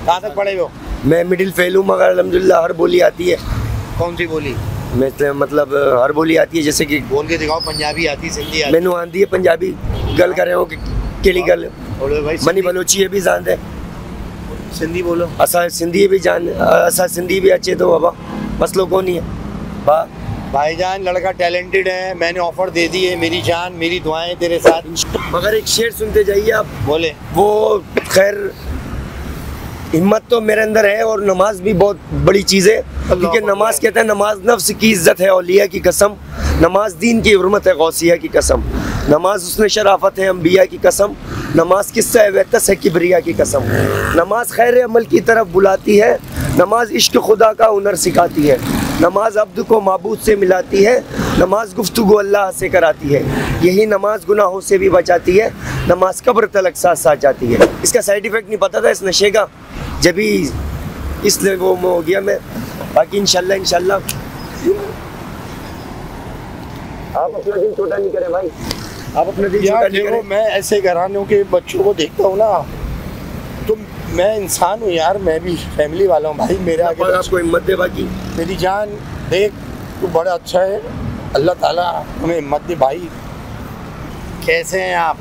कहाँ तक पढ़े हो? मैं मिडिल फेल हूँ, मगर अल्हम्दुलिल्लाह हर बोली आती है। कौन सी बोली? मतलब हर बोली आती है, जैसे कि बोल के दिखाओ। पंजाबी आती, सिंधी आती? मैनू आती है पंजाबी, गल कर रहे हो केली गल भाई मनी बलोची ये भी जानते हैं। सिंधी बोलो। असा सिंधी भी जान, असा सिंधी भी अच्छे तो बाबा मसलो कौन ही है बा। भाईजान लड़का टैलेंटेड है, मैंने ऑफर दे दी है। मेरी जान मेरी दुआएं तेरे साथ। मगर एक शेर सुनते जाइए आप। बोले। वो खैर हिम्मत तो मेरे अंदर है, और नमाज भी बहुत बड़ी चीज़ है, क्योंकि नमाज कहते हैं नमाज नफ्स की इज्जत है औलिया की कसम, नमाज दीन की हुर्मत है गौसिया की कसम, नमाज उसने शराफत है अंबिया की कसम, नमाज किस्सा है वैतस है किबरिया की कसम, नमाज खैर अमल की तरफ बुलाती है, नमाज इश्क खुदा का हुनर सिखाती है, नमाज अब्द को माबूद से मिलाती है, नमाज गुफ्तगू अल्लाह से कराती है, यही नमाज गुनाहों से भी बचाती है, नमाज कब्र तलक साथ साथ जाती है। इसका साइड इफ़ेक्ट नहीं पता था इस नशे का, जब भी इसलिए वो हो गया मैं। बाकी इंशाल्लाह आप अपना दिल छोटा नहीं करें भाई, आप अपना दिल छोटा नहीं करें। मैं ऐसे घरानों के बच्चों को देखता हूँ ना, तो मैं इंसान हूँ यार, मैं भी फैमिली वाला हूँ भाई। मेरे आगे आपको हिम्मत दे। बाकी मेरी जान देख, तू बड़ा अच्छा है, अल्लाह ताला हमें हिम्मत दे भाई। कैसे हैं आप?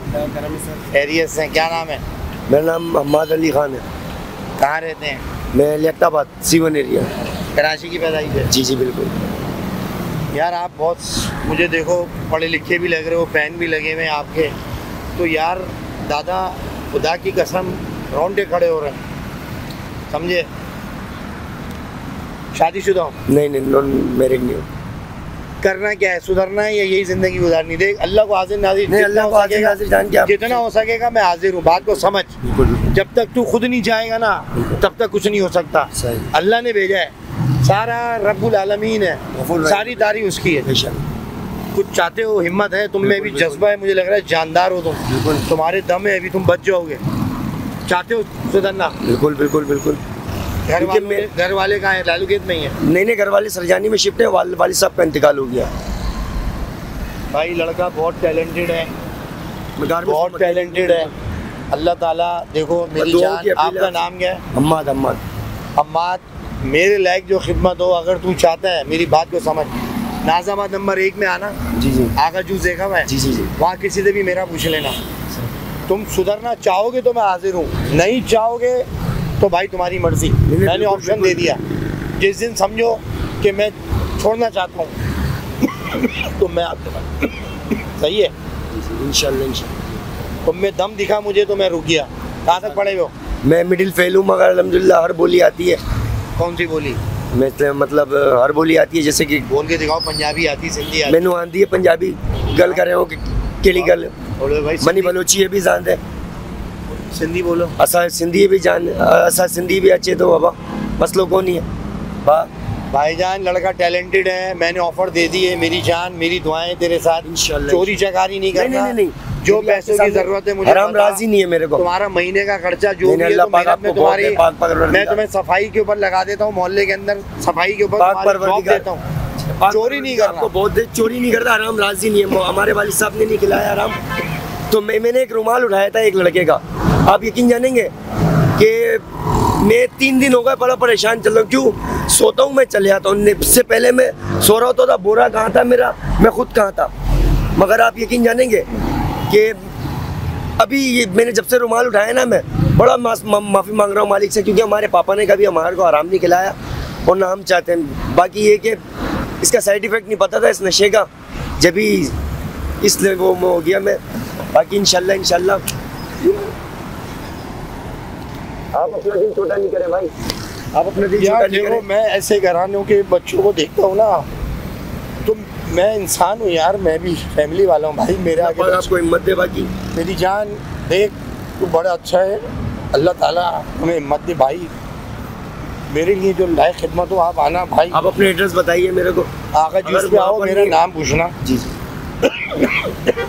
खैरियत से? क्या नाम है? मेरा नाम हम्माद अली खान है। कहाँ रहते हैं? मैं लियाकताबाद सीवन एरिया। कराची की पैदाइश है? जी बिल्कुल। यार आप बहुत, मुझे देखो पढ़े लिखे भी लग रहे हो, फैन भी लगे हुए हैं आपके, तो यार दादा खुदा की कसम रोंगटे खड़े हो रहे हैं, समझे? शादीशुदा हो? नहीं नॉन मैरिड नहीं हूँ। करना क्या है? सुधरना है या यही जिंदगी गुजारनी? देख अल्लाह को हाजिर नाजिर, जितना हो सकेगा मैं हाजिर हूँ। बात को समझ, जब तक तू खुद नहीं जाएगा ना तब तक कुछ नहीं हो सकता। अल्लाह ने भेजा है, सारा रब्बुल आलमीन है, सारी तारीफ उसकी है। कुछ चाहते हो, हिम्मत है तुम में भी, जज्बा है, मुझे लग रहा है जानदार हो तुम, तुम्हारे दम है, अभी तुम बच जाओगे। चाहते हो सुधरना? बिल्कुल बिल्कुल बिल्कुल। घर वाले कहाँ हैं? लालूगेट में ही है? नहीं घर वाले सरजानी में शिफ्ट है, वालिद साहब का इंतकाल हो गया। भाई लड़का बहुत टैलेंटेड है, बहुत टैलेंटेड है। अल्लाह ताला देखो मेरी जान, आपका नाम क्या है? हम्माद। हम्माद, मेरे लायक जो खिदमत हो, अगर तू चाहता है, मेरी बात को समझ, नाज़ाबाद नंबर 1 में आना। जी आगा जूस देखा मैं? जी वहाँ किसी से भी मेरा पूछ लेना। तुम सुधरना चाहोगे तो मैं हाजिर हूँ, नहीं चाहोगे तो भाई तुम्हारी मर्जी। मैंने ऑप्शन दे दिया, जिस दिन समझो कि मैं छोड़ना चाहता हूँ तो मैं आपके पास। सही है? इंशाल्लाह। तुम में दम दिखा मुझे तो मैं रुक गया। कहाँ तक पढ़े हो? मैं मिडिल फेल हूँ, मगर अल्हम्दुलिल्लाह हर बोली आती है। कौन सी बोली? मतलब हर बोली आती है, जैसे कि बोल के दिखाओ। पंजाबी आती, सिंधी आती? मैनू आती है पंजाबी, गल कर रहे हो केली गल मनी बलोची ये भी जानते हैं। सिंधी बोलो। असा सिंधी भी जान, असा सिंधी भी अच्छे तो बाबा मसलो कौन ही है बा। भाईजान लड़का टैलेंटेड है, मैंने ऑफर दे दी है। मेरी जान मेरी दुआएं तेरे साथ। इंशाल्लाह। चोरी चकारी नहीं करना। नहीं। जो पैसों की जरूरत है मुझे हराम राजी नहीं है मेरे को। तुम्हारा महीने का खर्चा जो भी है तो मेहनत में तुम्हारी, मैं तुम्हें सफाई के ऊपर लगा देता हूँ, मोहल्ले के अंदर सफाई के ऊपर जॉब देता हूँ। चोरी नहीं करना। बहुत चोरी नहीं करता, हराम राजी नहीं है। हमारे वालिद साहब ने नहीं खिलाया हराम। तो मैंने एक रुमाल उठाया था एक लड़के का, आप यकीन जानेंगे कि मैं 3 दिन हो गए बड़ा परेशान चल रहा हूँ। क्यों? सोता हूँ मैं चले आता हूँ, इससे पहले मैं सो रहा होता था, बोरा कहाँ था मेरा, मैं खुद कहाँ था। मगर आप यकीन जानेंगे कि अभी ये मैंने जब से रुमाल उठाया ना, मैं बड़ा माफ़ी मांग रहा हूँ मालिक से, क्योंकि हमारे पापा ने कभी हमारे को आराम नहीं खिलाया और ना हम चाहते हैं। बाकी ये कि इसका साइड इफ़ेक्ट नहीं पता था इस नशे का, जब भी इसलिए वो हो गया मैं। बाकी इंशाल्लाह आप अपना दिल छोटा नहीं करें भाई, आप अपना दिल छोटा नहीं करें। मैं ऐसे घरानों के बच्चों को देखता हूँ ना, तो मैं इंसान हूँ यार, मैं भी फैमिली वाला हूँ भाई। मेरे आगे आपको हिम्मत दे। बाकी मेरी जान देख, तू बड़ा अच्छा है, अल्लाह ताला हमें हिम्मत दे भाई। मेरे लिए जो लायक खिदमत हो, आप आना भाई। आप अपने एड्रेस बताइए मेरे को। आगा जूस पे आओ, मेरा नाम पूछना। जी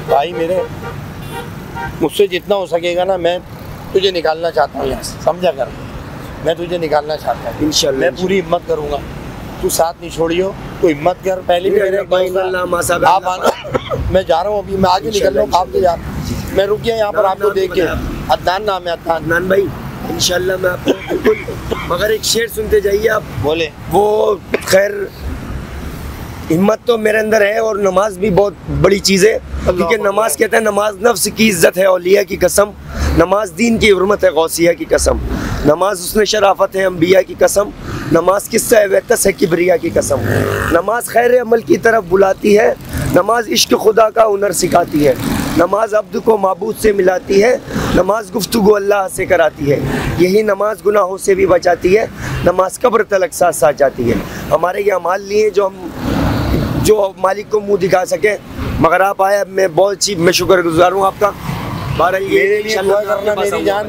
भाई मेरे, मुझसे जितना हो सकेगा ना, मैं तुझे निकालना चाहता हूँ यहाँ से, समझा कर। मैं तुझे निकालना चाहता हूँ इंशाल्लाह। मैं पूरी हिम्मत करूँगा, तू साथ नहीं छोड़ियो, तू हिम्मत कर। पहले भी मेरे आप आना, मैं जा रहा हूँ अभी, मैं आगे निकल रहा हूँ, आप तो जा। मैं रुक गया यहाँ पर आपको देख के। अदनान नाम है, अदनान भाई। इंशाल्लाह मैं आपको बिल्कुल, मगर एक शेर सुनते जाइए आप। बोले। वो खैर हिम्मत तो मेरे अंदर है और नमाज भी बहुत बड़ी चीज़ है, क्योंकि नमाज कहते हैं नमाज नफ्स की इज़्ज़त है औलिया की कसम, नमाज दीन की हुर्मत है गौसिया की कसम, नमाज उसने शराफत है अंबिया की कसम, नमाज किस्सा है वैतस है किबरिया की कसम, नमाज खैर अमल की तरफ बुलाती है, नमाज इश्क खुदा का हुनर सिखाती है, नमाज अब्द को माबूद से मिलाती है, नमाज गुफ्तगू अल्लाह से कराती है, यही नमाज गुनाहों से भी बचाती है, नमाज कब्र तलक साथ साथ जाती है। हमारे ये अमाल लिए जो मालिक को मुंह दिखा सके, मगर आप आए, मैं बहुत मैं शुक्रगुजार हूँ आपका। मेरे लिए दुआ करना मेरी जान।